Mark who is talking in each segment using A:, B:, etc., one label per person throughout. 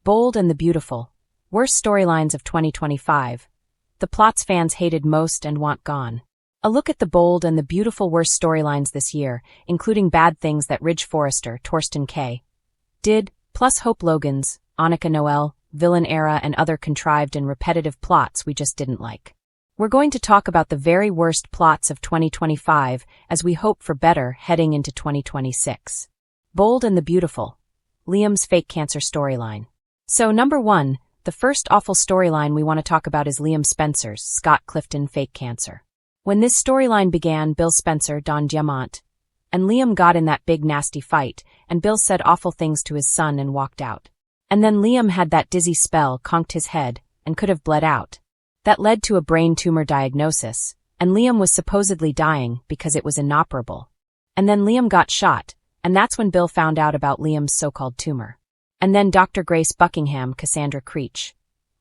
A: Bold and the Beautiful. Worst storylines of 2025. The plots fans hated most and want gone. A look at the bold and the beautiful worst storylines this year, including bad things that Ridge Forrester, Torsten K. did, plus Hope Logan's, Annika Noel, villain era and other contrived and repetitive plots we just didn't like. We're going to talk about the very worst plots of 2025 as we hope for better heading into 2026. Bold and the Beautiful. Liam's fake cancer storyline. So number 1, the first awful storyline we want to talk about is Liam Spencer's Scott Clifton fake cancer. When this storyline began, Bill Spencer, Don Diamont, and Liam got in that big nasty fight, and Bill said awful things to his son and walked out. And then Liam had that dizzy spell, conked his head, and could have bled out. That led to a brain tumor diagnosis, and Liam was supposedly dying because it was inoperable. And then Liam got shot, and that's when Bill found out about Liam's so-called tumor. And then Dr. Grace Buckingham, Cassandra Creech,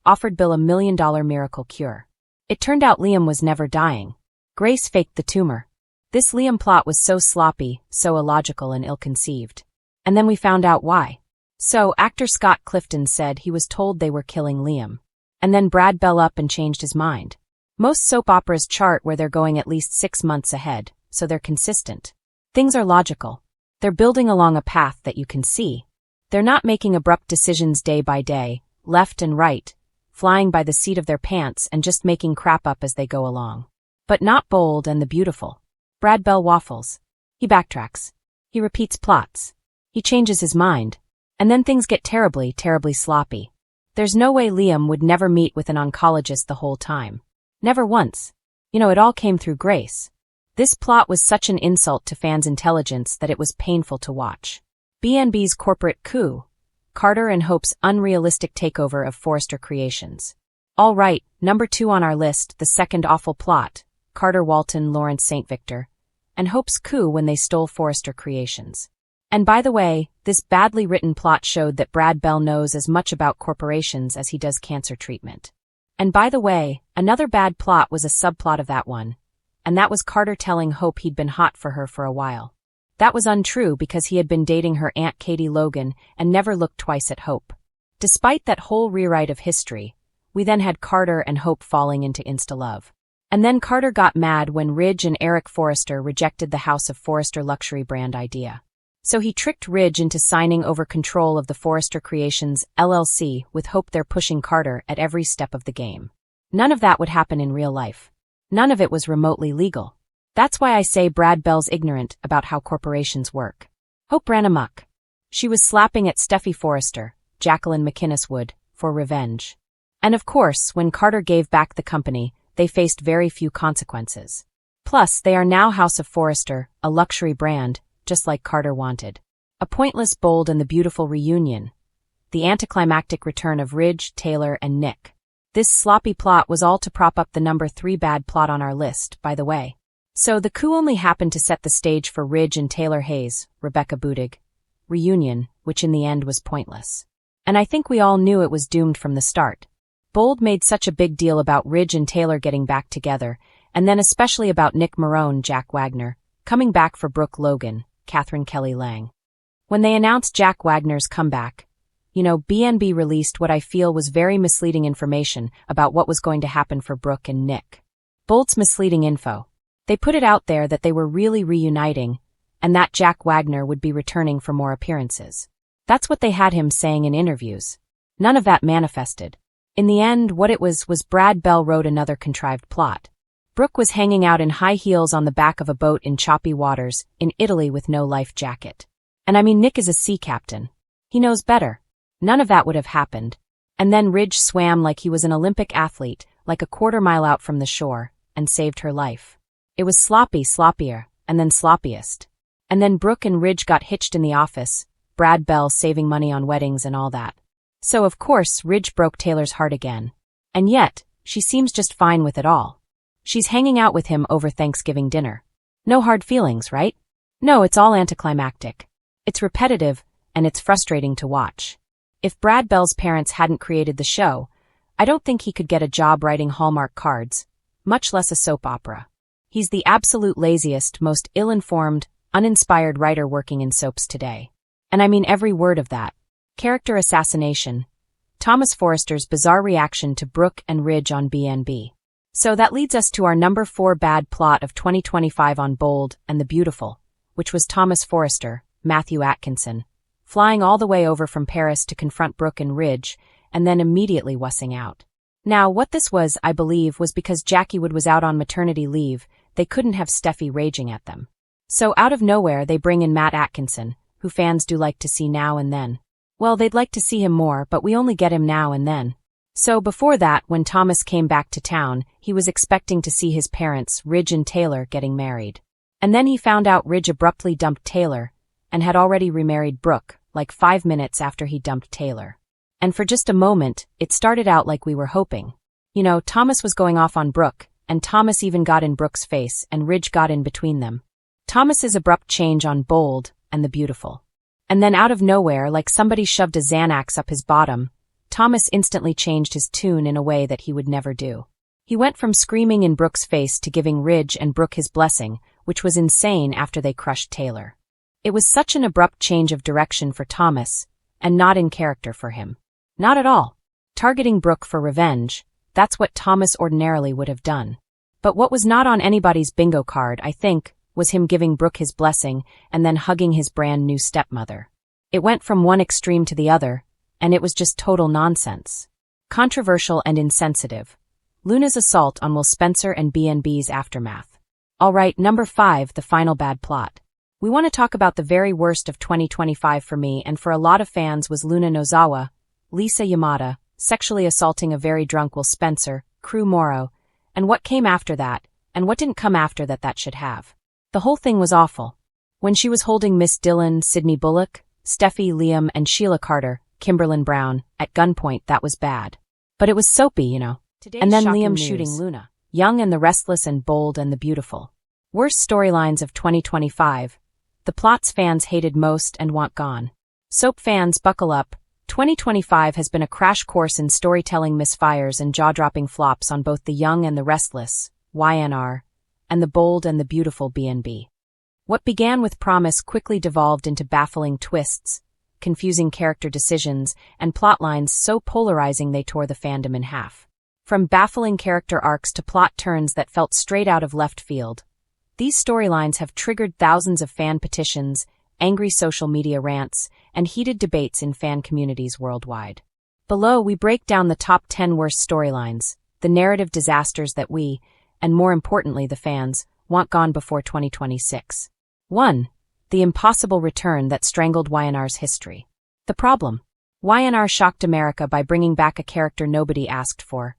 A: offered Bill $1 million miracle cure. It turned out Liam was never dying. Grace faked the tumor. This Liam plot was so sloppy, so illogical and ill-conceived. And then we found out why. So, actor Scott Clifton said he was told they were killing Liam. And then Brad Bell up and changed his mind. Most soap operas chart where they're going at least 6 months ahead, so they're consistent. Things are logical. They're building along a path that you can see. They're not making abrupt decisions day by day, left and right, flying by the seat of their pants and just making crap up as they go along. But not Bold and the Beautiful. Brad Bell waffles. He backtracks. He repeats plots. He changes his mind. And then things get terribly, terribly sloppy. There's no way Liam would never meet with an oncologist the whole time. Never once. It all came through Grace. This plot was such an insult to fans' intelligence that it was painful to watch. BNB's corporate coup. Carter and Hope's unrealistic takeover of Forrester Creations. All right, number 2 on our list, the second awful plot. Carter Walton, Lawrence St. Victor, and Hope's coup when they stole Forrester Creations. And by the way, this badly written plot showed that Brad Bell knows as much about corporations as he does cancer treatment. And by the way, another bad plot was a subplot of that one, and that was Carter telling Hope he'd been hot for her for a while. That was untrue because he had been dating her Aunt Katie Logan and never looked twice at Hope. Despite that whole rewrite of history, we then had Carter and Hope falling into insta-love. And then Carter got mad when Ridge and Eric Forrester rejected the House of Forrester luxury brand idea. So he tricked Ridge into signing over control of the Forrester Creations, LLC, with Hope they're pushing Carter at every step of the game. None of that would happen in real life. None of it was remotely legal. That's why I say Brad Bell's ignorant about how corporations work. Hope ran amok. She was slapping at Steffi Forrester, Jacqueline McInnes Wood, for revenge. And of course, when Carter gave back the company, they faced very few consequences. Plus, they are now House of Forrester, a luxury brand, just like Carter wanted. A pointless, Bold and the Beautiful reunion. The anticlimactic return of Ridge, Taylor, and Nick. This sloppy plot was all to prop up the number 3 bad plot on our list, by the way. So the coup only happened to set the stage for Ridge and Taylor Hayes, Rebecca Budig, reunion, which in the end was pointless. And I think we all knew it was doomed from the start. Bold made such a big deal about Ridge and Taylor getting back together, and then especially about Nick Marone, Jack Wagner, coming back for Brooke Logan, Catherine Kelly Lang. When they announced Jack Wagner's comeback, BNB released what I feel was very misleading information about what was going to happen for Brooke and Nick. Bold's misleading info. They put it out there that they were really reuniting, and that Jack Wagner would be returning for more appearances. That's what they had him saying in interviews. None of that manifested. In the end, what it was Brad Bell wrote another contrived plot. Brooke was hanging out in high heels on the back of a boat in choppy waters, in Italy with no life jacket. And Nick is a sea captain. He knows better. None of that would have happened. And then Ridge swam like he was an Olympic athlete, like a quarter-mile out from the shore, and saved her life. It was sloppy, sloppier, and then sloppiest. And then Brooke and Ridge got hitched in the office, Brad Bell saving money on weddings and all that. So of course, Ridge broke Taylor's heart again. And yet, she seems just fine with it all. She's hanging out with him over Thanksgiving dinner. No hard feelings, right? No, it's all anticlimactic. It's repetitive, and it's frustrating to watch. If Brad Bell's parents hadn't created the show, I don't think he could get a job writing Hallmark cards, much less a soap opera. He's the absolute laziest, most ill-informed, uninspired writer working in soaps today. And I mean every word of that. Character assassination, Thomas Forrester's bizarre reaction to Brooke and Ridge on BNB. So that leads us to our number 4 bad plot of 2025 on Bold and the Beautiful, which was Thomas Forrester, Matthew Atkinson, flying all the way over from Paris to confront Brooke and Ridge, and then immediately wussing out. Now, what this was, I believe, was because Jackie Wood was out on maternity leave, they couldn't have Steffi raging at them. So out of nowhere they bring in Matt Atkinson, who fans do like to see now and then. Well, they'd like to see him more, but we only get him now and then. So before that, when Thomas came back to town, he was expecting to see his parents, Ridge and Taylor, getting married. And then he found out Ridge abruptly dumped Taylor, and had already remarried Brooke, like 5 minutes after he dumped Taylor. And for just a moment, it started out like we were hoping. You know, Thomas was going off on Brooke, and Thomas even got in Brooke's face, and Ridge got in between them. Thomas's abrupt change on Bold and the Beautiful. And then out of nowhere, like somebody shoved a Xanax up his bottom, Thomas instantly changed his tune in a way that he would never do. He went from screaming in Brooke's face to giving Ridge and Brooke his blessing, which was insane after they crushed Taylor. It was such an abrupt change of direction for Thomas, and not in character for him. Not at all. Targeting Brooke for revenge, that's what Thomas ordinarily would have done. But what was not on anybody's bingo card, I think, was him giving Brooke his blessing and then hugging his brand new stepmother. It went from one extreme to the other, and it was just total nonsense. Controversial and insensitive. Luna's assault on Will Spencer and BNB's aftermath. Alright, number 5, the final bad plot. We want to talk about the very worst of 2025 for me and for a lot of fans was Luna Nozawa, Lisa Yamada, sexually assaulting a very drunk Will Spencer, Crew Morrow, and what came after that, and what didn't come after that should have. The whole thing was awful. When she was holding Miss Dillon, Sydney Bullock, Steffi, Liam, and Sheila Carter, Kimberlyn Brown, at gunpoint, that was bad. But it was soapy, you know. And then Liam shooting Luna. Young and the Restless and Bold and the Beautiful. Worst storylines of 2025. The plots fans hated most and want gone. Soap fans, buckle up. 2025 has been a crash course in storytelling misfires and jaw-dropping flops on both The Young and the Restless, YNR, and The Bold and the Beautiful, BNB. What began with promise quickly devolved into baffling twists, confusing character decisions, and plotlines so polarizing they tore the fandom in half. From baffling character arcs to plot turns that felt straight out of left field, these storylines have triggered thousands of fan petitions, angry social media rants, and heated debates in fan communities worldwide. Below, we break down the top 10 worst storylines, the narrative disasters that we, and more importantly the fans, want gone before 2026. 1. The impossible return that strangled YNR's history. The problem. YNR shocked America by bringing back a character nobody asked for.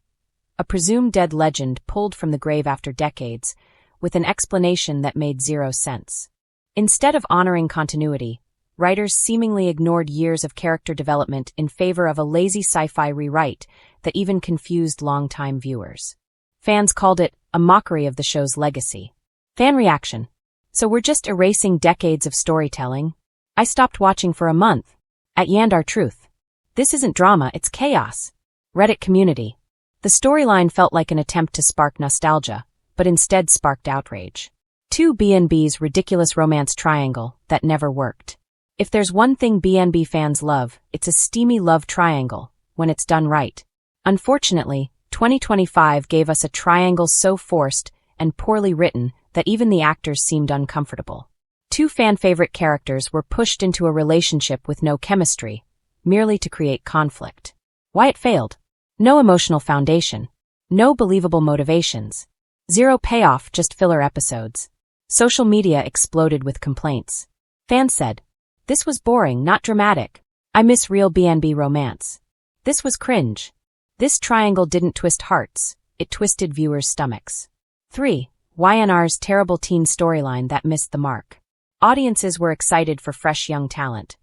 A: A presumed dead legend pulled from the grave after decades, with an explanation that made zero sense. Instead of honoring continuity, writers seemingly ignored years of character development in favor of a lazy sci-fi rewrite that even confused longtime viewers. Fans called it a mockery of the show's legacy. Fan reaction. So we're just erasing decades of storytelling? I stopped watching for a month. At Yandar Truth. This isn't drama, it's chaos. Reddit community. The storyline felt like an attempt to spark nostalgia, but instead sparked outrage. 2. BNB's ridiculous romance triangle that never worked. If there's one thing BNB fans love, it's a steamy love triangle, when it's done right. Unfortunately, 2025 gave us a triangle so forced and poorly written that even the actors seemed uncomfortable. 2 fan-favorite characters were pushed into a relationship with no chemistry, merely to create conflict. Why it failed? No emotional foundation. No believable motivations. Zero payoff, just filler episodes. Social media exploded with complaints. Fans said, "This was boring, not dramatic. I miss real BNB romance. This was cringe. This triangle didn't twist hearts, it twisted viewers' stomachs." 3. YNR's terrible teen storyline that missed the mark. Audiences were excited for fresh young talent,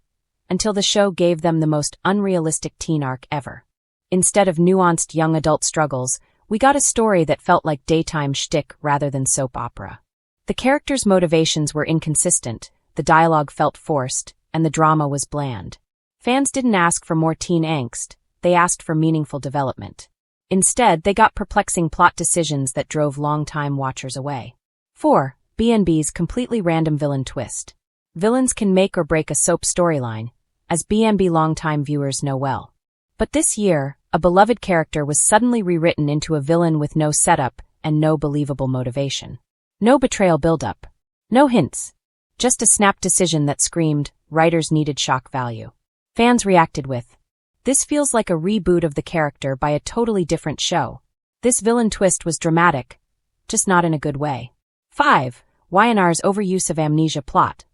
A: until the show gave them the most unrealistic teen arc ever. Instead of nuanced young adult struggles, we got a story that felt like daytime shtick rather than soap opera. The characters' motivations were inconsistent, the dialogue felt forced, and the drama was bland. Fans didn't ask for more teen angst, they asked for meaningful development. Instead, they got perplexing plot decisions that drove longtime watchers away. 4. BNB's completely random villain twist. Villains can make or break a soap storyline, as BNB longtime viewers know well. But this year, a beloved character was suddenly rewritten into a villain with no setup and no believable motivation. No betrayal buildup. No hints. Just a snap decision that screamed, writers needed shock value. Fans reacted with, "This feels like a reboot of the character by a totally different show. This villain twist was dramatic, just not in a good way." 5. Y&R's overuse of amnesia plot.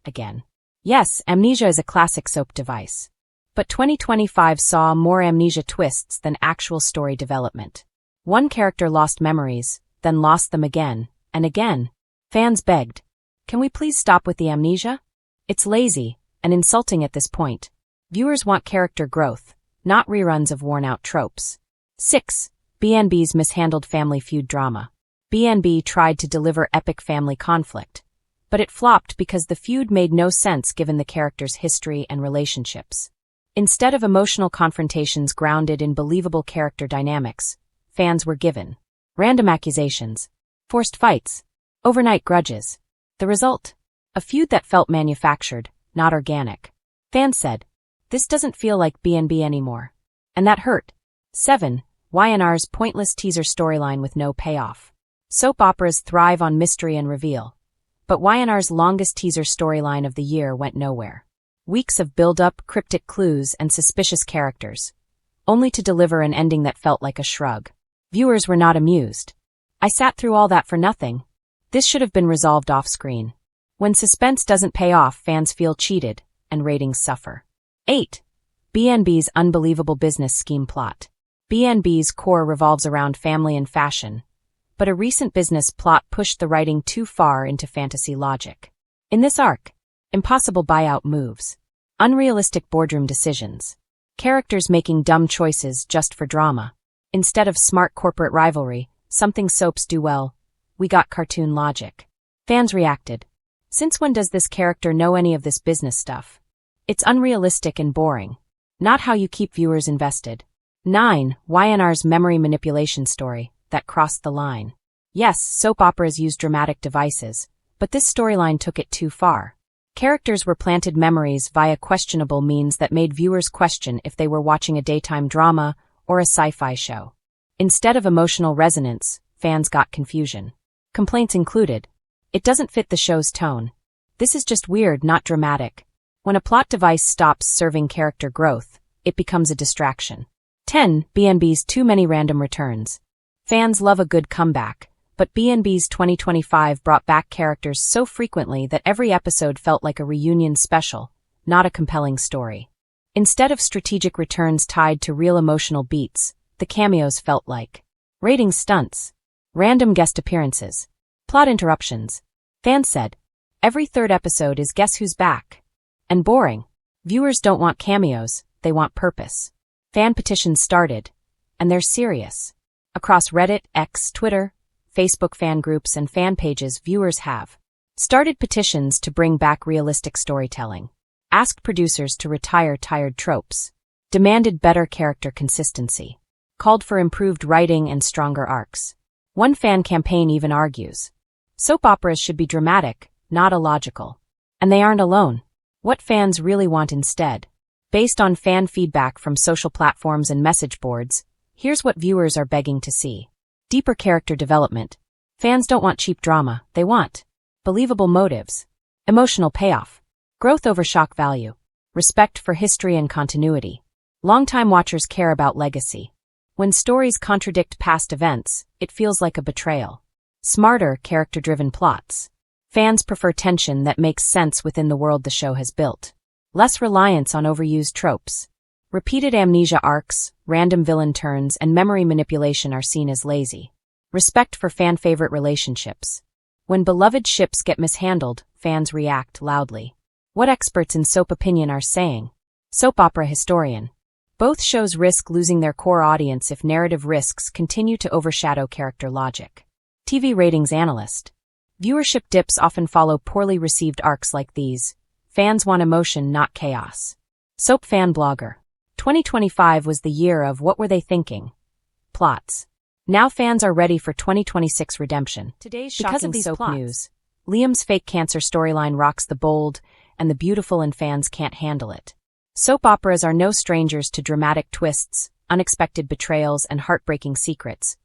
A: Again. Yes, amnesia is a classic soap device. But 2025 saw more amnesia twists than actual story development. One character lost memories, then lost them again, and again. Fans begged, "Can we please stop with the amnesia? It's lazy and insulting at this point. Viewers want character growth, not reruns of worn-out tropes." 6. BNB's mishandled family feud drama. BNB tried to deliver epic family conflict, but it flopped because the feud made no sense given the characters' history and relationships. Instead of emotional confrontations grounded in believable character dynamics, fans were given random accusations, forced fights, overnight grudges. The result? A feud that felt manufactured, not organic. Fans said, "This doesn't feel like BNB anymore." And that hurt. 7. Y&R's pointless teaser storyline with no payoff. Soap operas thrive on mystery and reveal. But Y&R's longest teaser storyline of the year went nowhere. Weeks of build-up, cryptic clues, and suspicious characters, only to deliver an ending that felt like a shrug. Viewers were not amused. "I sat through all that for nothing. This should have been resolved off-screen." When suspense doesn't pay off, fans feel cheated, and ratings suffer. 8. BNB's unbelievable business scheme plot. BNB's core revolves around family and fashion, but a recent business plot pushed the writing too far into fantasy logic. In this arc, impossible buyout moves, unrealistic boardroom decisions, characters making dumb choices just for drama. Instead of smart corporate rivalry, something soaps do well, we got cartoon logic. Fans reacted, "Since when does this character know any of this business stuff? It's unrealistic and boring. Not how you keep viewers invested." 9. Y&R's memory manipulation story that crossed the line. Yes, soap operas use dramatic devices, but this storyline took it too far. Characters were planted memories via questionable means that made viewers question if they were watching a daytime drama or a sci-fi show. Instead of emotional resonance, fans got confusion. Complaints included, "It doesn't fit the show's tone. This is just weird, not dramatic." When a plot device stops serving character growth, it becomes a distraction. 10. BNB's too many random returns. Fans love a good comeback, but BNB's 2025 brought back characters so frequently that every episode felt like a reunion special, not a compelling story. Instead of strategic returns tied to real emotional beats, the cameos felt like rating stunts, random guest appearances, plot interruptions. Fans said, "Every third episode is Guess Who's Back?" And boring. Viewers don't want cameos, they want purpose. Fan petitions started, and they're serious. Across Reddit, X, Twitter, Facebook fan groups, and fan pages, viewers have started petitions to bring back realistic storytelling, asked producers to retire tired tropes, demanded better character consistency, called for improved writing and stronger arcs. One fan campaign even argues, soap operas should be dramatic, not illogical. And they aren't alone. What fans really want instead? Based on fan feedback from social platforms and message boards, here's what viewers are begging to see. Deeper character development. Fans don't want cheap drama, they want believable motives, emotional payoff, growth over shock value, respect for history and continuity. Longtime watchers care about legacy. When stories contradict past events, it feels like a betrayal. Smarter, character-driven plots. Fans prefer tension that makes sense within the world the show has built. Less reliance on overused tropes. Repeated amnesia arcs, random villain turns, and memory manipulation are seen as lazy. Respect for fan-favorite relationships. When beloved ships get mishandled, fans react loudly. What experts in soap opinion are saying. Soap opera historian. Both shows risk losing their core audience if narrative risks continue to overshadow character logic. TV ratings analyst. Viewership dips often follow poorly received arcs like these. Fans want emotion, not chaos. Soap fan blogger. 2025 was the year of what were they thinking? Plots. Now fans are ready for 2026 redemption. Today's shocking because of these soap plots. News. Liam's fake cancer storyline rocks the bold and the beautiful, and fans can't handle it. Soap operas are no strangers to dramatic twists, unexpected betrayals, and heartbreaking secrets.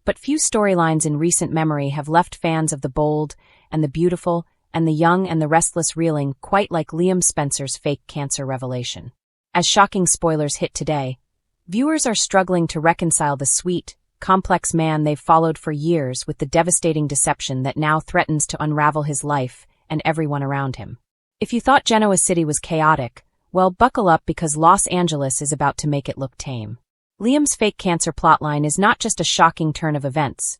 A: But few storylines in recent memory have left fans of the bold and the beautiful and the young and the restless reeling quite like Liam Spencer's fake cancer revelation. As shocking spoilers hit today, viewers are struggling to reconcile the sweet, complex man they've followed for years with the devastating deception that now threatens to unravel his life and everyone around him. If you thought Genoa City was chaotic, well, buckle up because Los Angeles is about to make it look tame. Liam's fake cancer plotline is not just a shocking turn of events.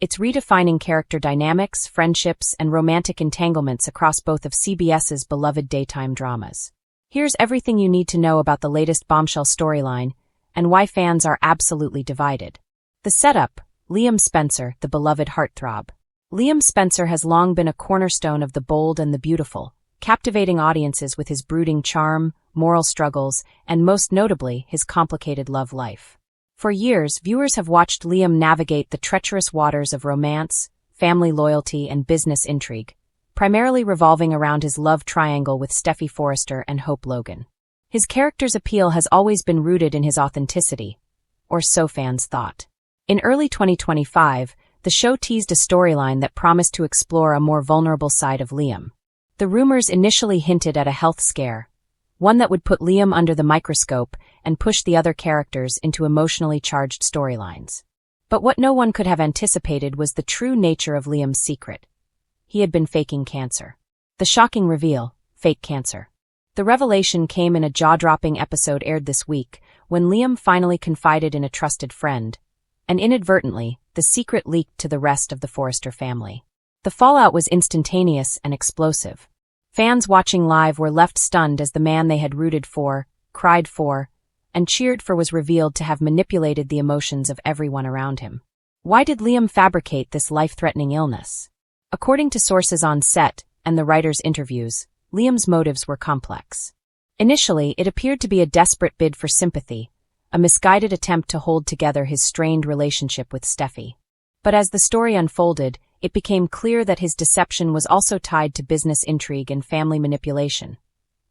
A: It's redefining character dynamics, friendships, and romantic entanglements across both of CBS's beloved daytime dramas. Here's everything you need to know about the latest bombshell storyline and why fans are absolutely divided. The setup: Liam Spencer, the beloved heartthrob. Liam Spencer has long been a cornerstone of the bold and the beautiful, captivating audiences with his brooding charm, moral struggles, and most notably, his complicated love life. For years, viewers have watched Liam navigate the treacherous waters of romance, family loyalty, and business intrigue, primarily revolving around his love triangle with Steffy Forrester and Hope Logan. His character's appeal has always been rooted in his authenticity, or so fans thought. In early 2025, the show teased a storyline that promised to explore a more vulnerable side of Liam. The rumors initially hinted at a health scare, one that would put Liam under the microscope and push the other characters into emotionally charged storylines. But what no one could have anticipated was the true nature of Liam's secret. He had been faking cancer. The shocking reveal: fake cancer. The revelation came in a jaw-dropping episode aired this week, when Liam finally confided in a trusted friend, and inadvertently, the secret leaked to the rest of the Forrester family. The fallout was instantaneous and explosive. Fans watching live were left stunned as the man they had rooted for, cried for, and cheered for was revealed to have manipulated the emotions of everyone around him. Why did Liam fabricate this life-threatening illness? According to sources on set and the writers' interviews, Liam's motives were complex. Initially, it appeared to be a desperate bid for sympathy, a misguided attempt to hold together his strained relationship with Steffy. But as the story unfolded, it became clear that his deception was also tied to business intrigue and family manipulation,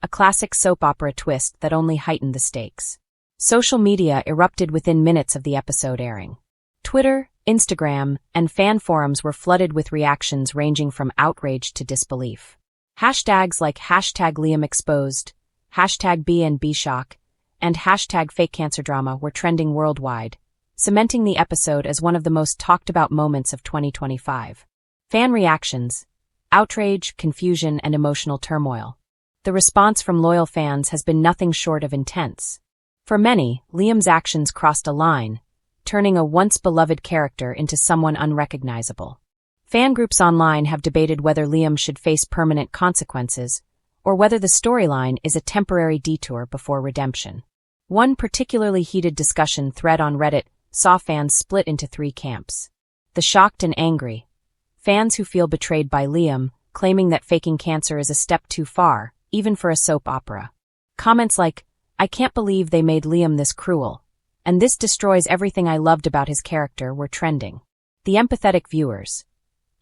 A: a classic soap opera twist that only heightened the stakes. Social media erupted within minutes of the episode airing. Twitter, Instagram, and fan forums were flooded with reactions ranging from outrage to disbelief. Hashtags like #LiamExposed, #BNBShock, and #FakeCancerDrama were trending worldwide, cementing the episode as one of the most talked-about moments of 2025. Fan reactions: outrage, confusion, and emotional turmoil. The response from loyal fans has been nothing short of intense. For many, Liam's actions crossed a line, turning a once-beloved character into someone unrecognizable. Fan groups online have debated whether Liam should face permanent consequences, or whether the storyline is a temporary detour before redemption. One particularly heated discussion thread on Reddit saw fans split into three camps. The shocked and angry. Fans who feel betrayed by Liam, claiming that faking cancer is a step too far, even for a soap opera. Comments like, "I can't believe they made Liam this cruel," and "this destroys everything I loved about his character," were trending. The empathetic viewers.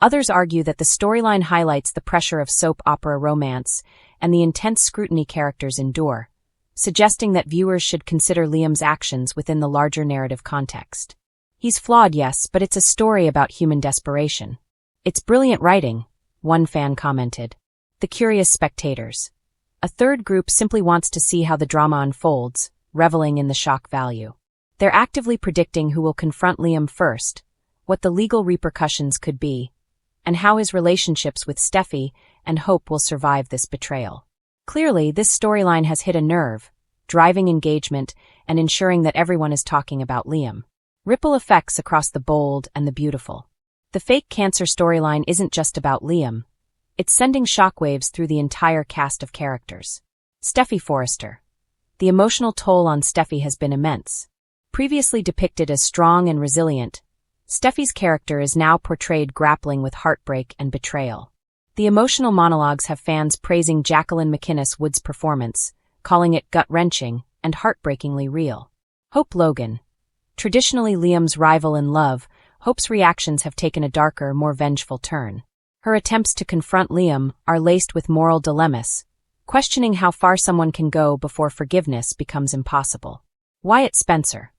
A: Others argue that the storyline highlights the pressure of soap opera romance and the intense scrutiny characters endure, suggesting that viewers should consider Liam's actions within the larger narrative context. "He's flawed, yes, but it's a story about human desperation. It's brilliant writing," one fan commented. The curious spectators. A third group simply wants to see how the drama unfolds, reveling in the shock value. They're actively predicting who will confront Liam first, what the legal repercussions could be, and how his relationships with Steffy and Hope will survive this betrayal. Clearly, this storyline has hit a nerve, driving engagement and ensuring that everyone is talking about Liam. Ripple effects across the bold and the beautiful. The fake cancer storyline isn't just about Liam. It's sending shockwaves through the entire cast of characters. Steffy Forrester. The emotional toll on Steffy has been immense. Previously depicted as strong and resilient, Steffy's character is now portrayed grappling with heartbreak and betrayal. The emotional monologues have fans praising Jacqueline McInnes Wood's performance, calling it gut-wrenching and heartbreakingly real. Hope Logan. Traditionally Liam's rival in love, Hope's reactions have taken a darker, more vengeful turn. Her attempts to confront Liam are laced with moral dilemmas, questioning how far someone can go before forgiveness becomes impossible. Wyatt Spencer.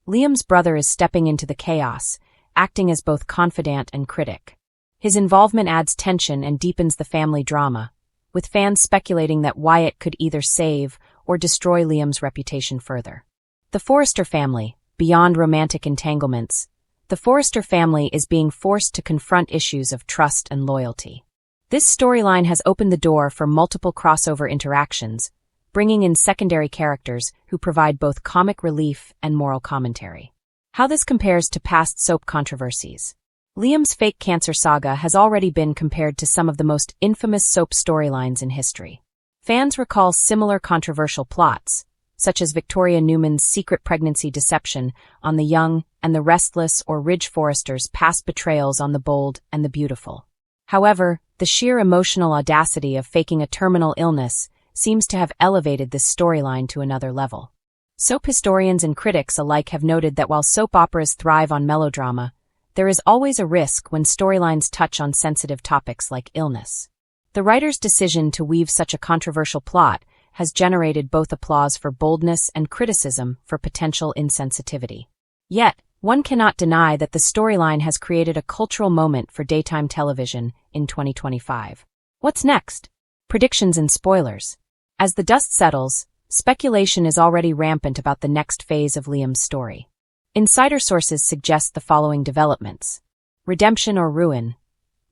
A: Liam's brother is stepping into the chaos, acting as both confidant and critic. His involvement adds tension and deepens the family drama, with fans speculating that Wyatt could either save or destroy Liam's reputation further. The Forrester family. Beyond romantic entanglements, the Forrester family is being forced to confront issues of trust and loyalty. This storyline has opened the door for multiple crossover interactions, bringing in secondary characters who provide both comic relief and moral commentary. How this compares to past soap controversies. Liam's fake cancer saga has already been compared to some of the most infamous soap storylines in history. Fans recall similar controversial plots, such as Victoria Newman's secret pregnancy deception on the young and the restless, or Ridge Forrester's past betrayals on the bold and the beautiful. However, the sheer emotional audacity of faking a terminal illness seems to have elevated this storyline to another level. Soap historians and critics alike have noted that while soap operas thrive on melodrama, there is always a risk when storylines touch on sensitive topics like illness. The writer's decision to weave such a controversial plot has generated both applause for boldness and criticism for potential insensitivity. Yet, one cannot deny that the storyline has created a cultural moment for daytime television in 2025. What's next? Predictions and spoilers. As the dust settles, speculation is already rampant about the next phase of Liam's story. Insider sources suggest the following developments. Redemption or ruin.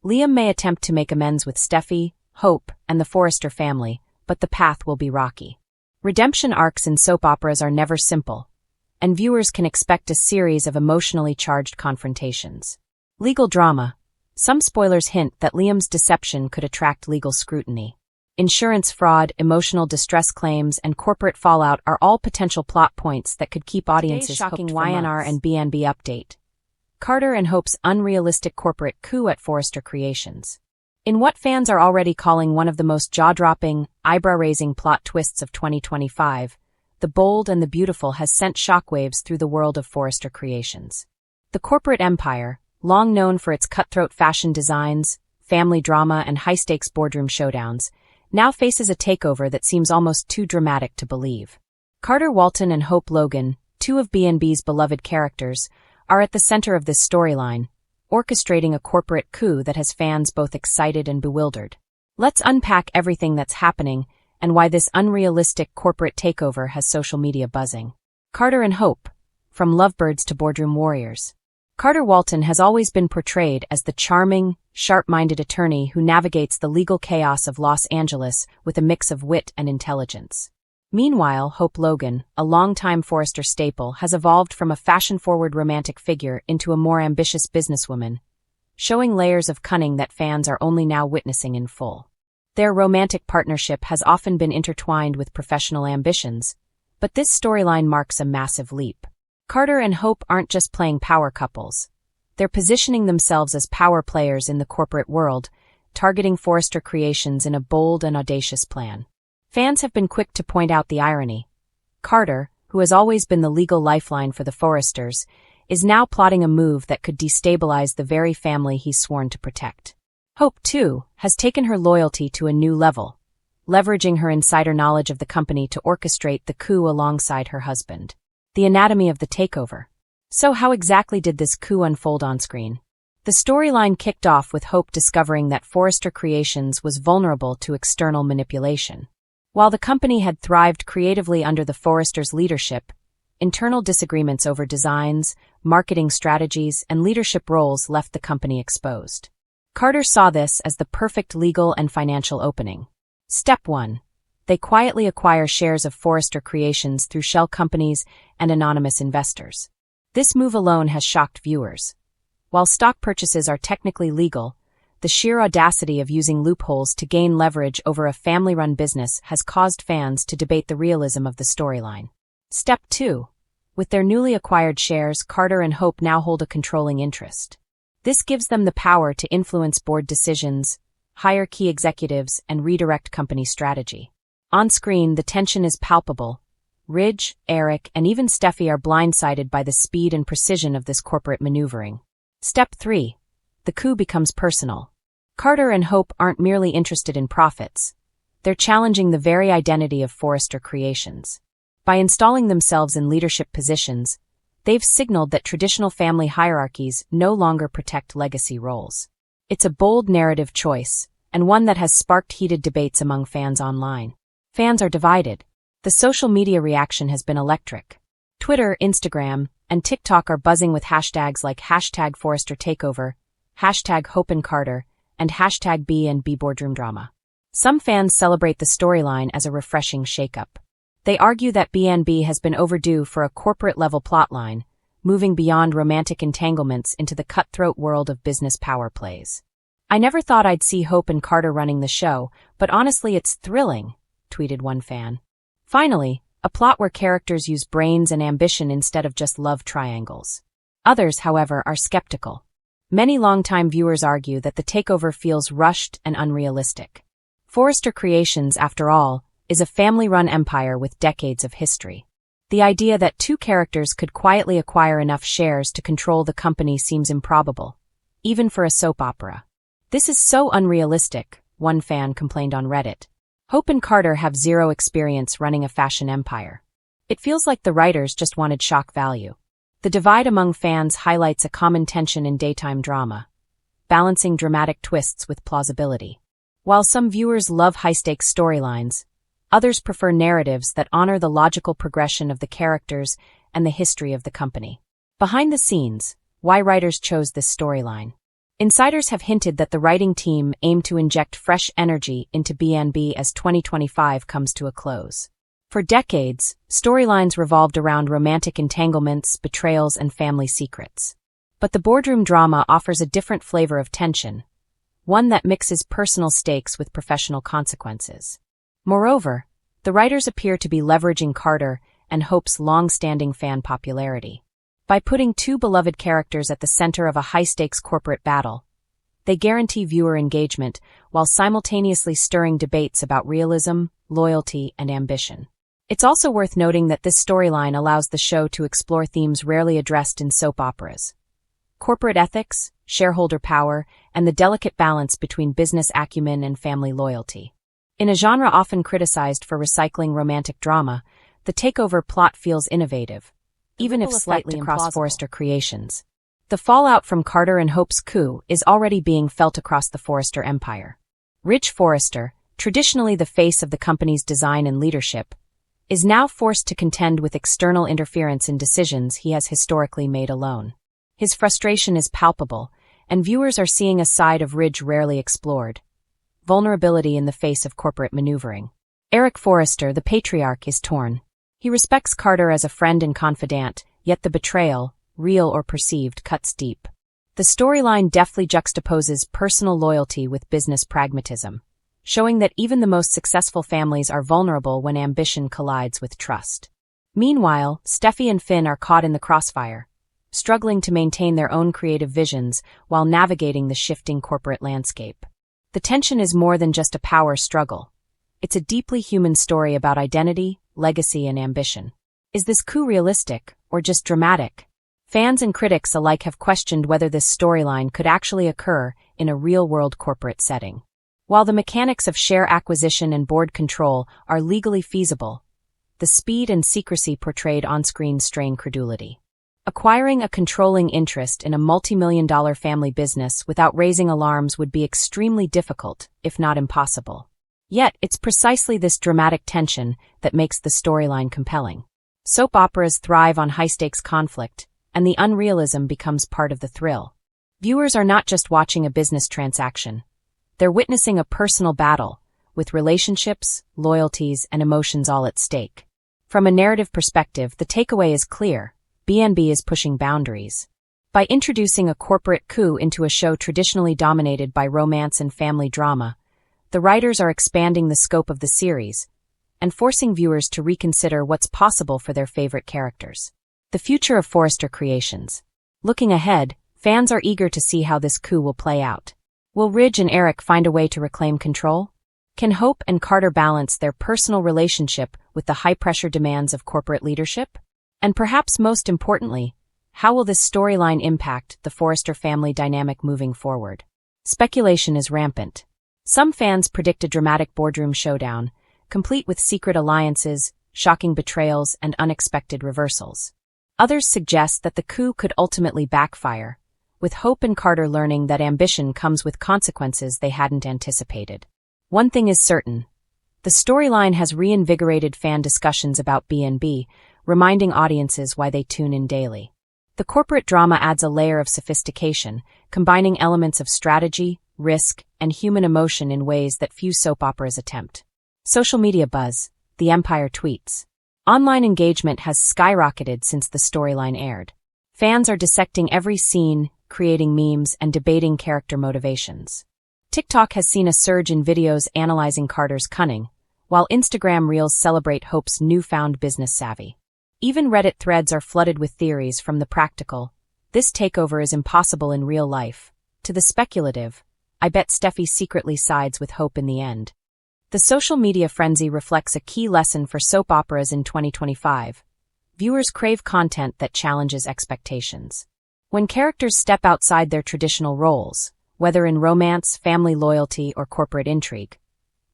A: Liam may attempt to make amends with Steffy, Hope, and the Forrester family, but the path will be rocky. Redemption arcs in soap operas are never simple, and viewers can expect a series of emotionally charged confrontations. Legal drama. Some spoilers hint that Liam's deception could attract legal scrutiny. Insurance fraud, emotional distress claims, and corporate fallout are all potential plot points that could keep audiences hooked for months. YNR and BNB update. Carter and Hope's unrealistic corporate coup at Forrester Creations. In what fans are already calling one of the most jaw-dropping, eyebrow-raising plot twists of 2025, The Bold and the Beautiful has sent shockwaves through the world of Forrester Creations. The corporate empire, long known for its cutthroat fashion designs, family drama, and high-stakes boardroom showdowns, now faces a takeover that seems almost too dramatic to believe. Carter Walton and Hope Logan, two of BNB's beloved characters, are at the center of this storyline, orchestrating a corporate coup that has fans both excited and bewildered. Let's unpack everything that's happening and why this unrealistic corporate takeover has social media buzzing. Carter and Hope. From lovebirds to boardroom warriors. Carter Walton has always been portrayed as the charming, sharp-minded attorney who navigates the legal chaos of Los Angeles with a mix of wit and intelligence. Meanwhile, Hope Logan, a longtime Forrester staple, has evolved from a fashion-forward romantic figure into a more ambitious businesswoman, showing layers of cunning that fans are only now witnessing in full. Their romantic partnership has often been intertwined with professional ambitions, but this storyline marks a massive leap. Carter and Hope aren't just playing power couples. They're positioning themselves as power players in the corporate world, targeting Forrester Creations in a bold and audacious plan. Fans have been quick to point out the irony. Carter, who has always been the legal lifeline for the Forresters, is now plotting a move that could destabilize the very family he's sworn to protect. Hope, too, has taken her loyalty to a new level, leveraging her insider knowledge of the company to orchestrate the coup alongside her husband. The anatomy of the takeover. So how exactly did this coup unfold on screen? The storyline kicked off with Hope discovering that Forrester Creations was vulnerable to external manipulation. While the company had thrived creatively under the Forresters' leadership, internal disagreements over designs, marketing strategies, and leadership roles left the company exposed. Carter saw this as the perfect legal and financial opening. Step 1. They quietly acquire shares of Forrester Creations through shell companies and anonymous investors. This move alone has shocked viewers. While stock purchases are technically legal, the sheer audacity of using loopholes to gain leverage over a family-run business has caused fans to debate the realism of the storyline. Step 2. With their newly acquired shares, Carter and Hope now hold a controlling interest. This gives them the power to influence board decisions, hire key executives, and redirect company strategy. On screen, the tension is palpable. Ridge, Eric, and even Steffy are blindsided by the speed and precision of this corporate maneuvering. Step 3. The coup becomes personal. Carter and Hope aren't merely interested in profits. they're challenging the very identity of Forrester Creations. By installing themselves in leadership positions, they've signaled that traditional family hierarchies no longer protect legacy roles. It's a bold narrative choice, and one that has sparked heated debates among fans online. Fans are divided. The social media reaction has been electric. Twitter, Instagram, and TikTok are buzzing with hashtags like #ForresterTakeover, #HopeandCarter, and #B&B Boardroom Drama. Some fans celebrate the storyline as a refreshing shakeup. They argue that B&B has been overdue for a corporate-level plotline, moving beyond romantic entanglements into the cutthroat world of business power plays. "I never thought I'd see Hope and Carter running the show, but honestly it's thrilling," tweeted one fan. Finally, a plot where characters use brains and ambition instead of just love triangles. Others, however, are skeptical. Many longtime viewers argue that the takeover feels rushed and unrealistic. Forrester Creations, after all, is a family-run empire with decades of history. The idea that two characters could quietly acquire enough shares to control the company seems improbable, even for a soap opera. "This is so unrealistic," one fan complained on Reddit. "Hope and Carter have zero experience running a fashion empire. It feels like the writers just wanted shock value." The divide among fans highlights a common tension in daytime drama, balancing dramatic twists with plausibility. While some viewers love high-stakes storylines, others prefer narratives that honor the logical progression of the characters and the history of the company. Behind the scenes, why writers chose this storyline. Insiders have hinted that the writing team aimed to inject fresh energy into B&B as 2025 comes to a close. For decades, storylines revolved around romantic entanglements, betrayals, and family secrets. But the boardroom drama offers a different flavor of tension, one that mixes personal stakes with professional consequences. Moreover, the writers appear to be leveraging Carter and Hope's long-standing fan popularity. By putting two beloved characters at the center of a high-stakes corporate battle, they guarantee viewer engagement while simultaneously stirring debates about realism, loyalty, and ambition. It's also worth noting that this storyline allows the show to explore themes rarely addressed in soap operas: corporate ethics, shareholder power, and the delicate balance between business acumen and family loyalty. In a genre often criticized for recycling romantic drama, the takeover plot feels innovative, even if slightly implausible. Forrester Creations. The fallout from Carter and Hope's coup is already being felt across the Forrester empire. Ridge Forrester, traditionally the face of the company's design and leadership, is now forced to contend with external interference in decisions he has historically made alone. His frustration is palpable, and viewers are seeing a side of Ridge rarely explored: vulnerability in the face of corporate maneuvering. Eric Forrester, the patriarch, is torn. He respects Carter as a friend and confidant, yet the betrayal, real or perceived, cuts deep. The storyline deftly juxtaposes personal loyalty with business pragmatism, showing that even the most successful families are vulnerable when ambition collides with trust. Meanwhile, Steffi and Finn are caught in the crossfire, struggling to maintain their own creative visions while navigating the shifting corporate landscape. The tension is more than just a power struggle. It's a deeply human story about identity, legacy, and ambition. Is this coup realistic, or just dramatic? Fans and critics alike have questioned whether this storyline could actually occur in a real-world corporate setting. While the mechanics of share acquisition and board control are legally feasible, the speed and secrecy portrayed on-screen strain credulity. Acquiring a controlling interest in a multi-million-dollar family business without raising alarms would be extremely difficult, if not impossible. Yet, it's precisely this dramatic tension that makes the storyline compelling. Soap operas thrive on high-stakes conflict, and the unrealism becomes part of the thrill. Viewers are not just watching a business transaction. They're witnessing a personal battle, with relationships, loyalties, and emotions all at stake. From a narrative perspective, the takeaway is clear: B&B is pushing boundaries. By introducing a corporate coup into a show traditionally dominated by romance and family drama, the writers are expanding the scope of the series and forcing viewers to reconsider what's possible for their favorite characters. The future of Forrester Creations. Looking ahead, fans are eager to see how this coup will play out. Will Ridge and Eric find a way to reclaim control? Can Hope and Carter balance their personal relationship with the high-pressure demands of corporate leadership? And perhaps most importantly, how will this storyline impact the Forrester family dynamic moving forward? Speculation is rampant. Some fans predict a dramatic boardroom showdown, complete with secret alliances, shocking betrayals, and unexpected reversals. Others suggest that the coup could ultimately backfire, with Hope and Carter learning that ambition comes with consequences they hadn't anticipated. One thing is certain. The storyline has reinvigorated fan discussions about BNB, reminding audiences why they tune in daily. The corporate drama adds a layer of sophistication, combining elements of strategy, risk, and human emotion in ways that few soap operas attempt. Social media buzz. The Empire tweets. Online engagement has skyrocketed since the storyline aired. Fans are dissecting every scene, creating memes, and debating character motivations. TikTok has seen a surge in videos analyzing Carter's cunning, while Instagram Reels celebrate Hope's newfound business savvy. Even Reddit threads are flooded with theories from the practical, "This takeover is impossible in real life," to the speculative, "I bet Steffi secretly sides with Hope in the end." The social media frenzy reflects a key lesson for soap operas in 2025. Viewers crave content that challenges expectations. When characters step outside their traditional roles, whether in romance, family loyalty, or corporate intrigue,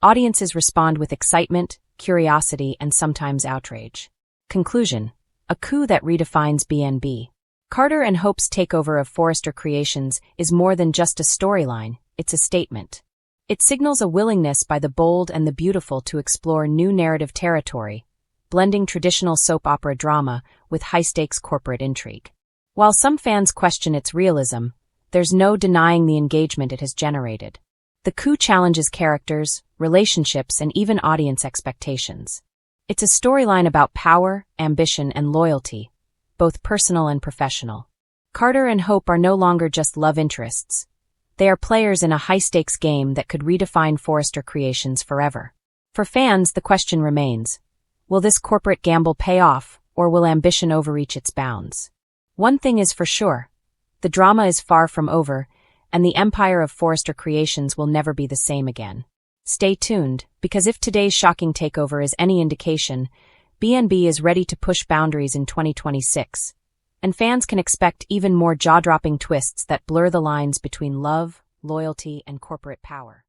A: audiences respond with excitement, curiosity, and sometimes outrage. Conclusion: a coup that redefines BNB. Carter and Hope's takeover of Forrester Creations is more than just a storyline, it's a statement. It signals a willingness by the bold and the beautiful to explore new narrative territory, blending traditional soap opera drama with high-stakes corporate intrigue. While some fans question its realism, there's no denying the engagement it has generated. The coup challenges characters, relationships, and even audience expectations. It's a storyline about power, ambition, and loyalty, both personal and professional. Carter and Hope are no longer just love interests. They are players in a high-stakes game that could redefine Forrester Creations forever. For fans, the question remains, will this corporate gamble pay off, or will ambition overreach its bounds? One thing is for sure, the drama is far from over, and the empire of Forrester Creations will never be the same again. Stay tuned, because if today's shocking takeover is any indication, BNB is ready to push boundaries in 2026, and fans can expect even more jaw-dropping twists that blur the lines between love, loyalty, and corporate power.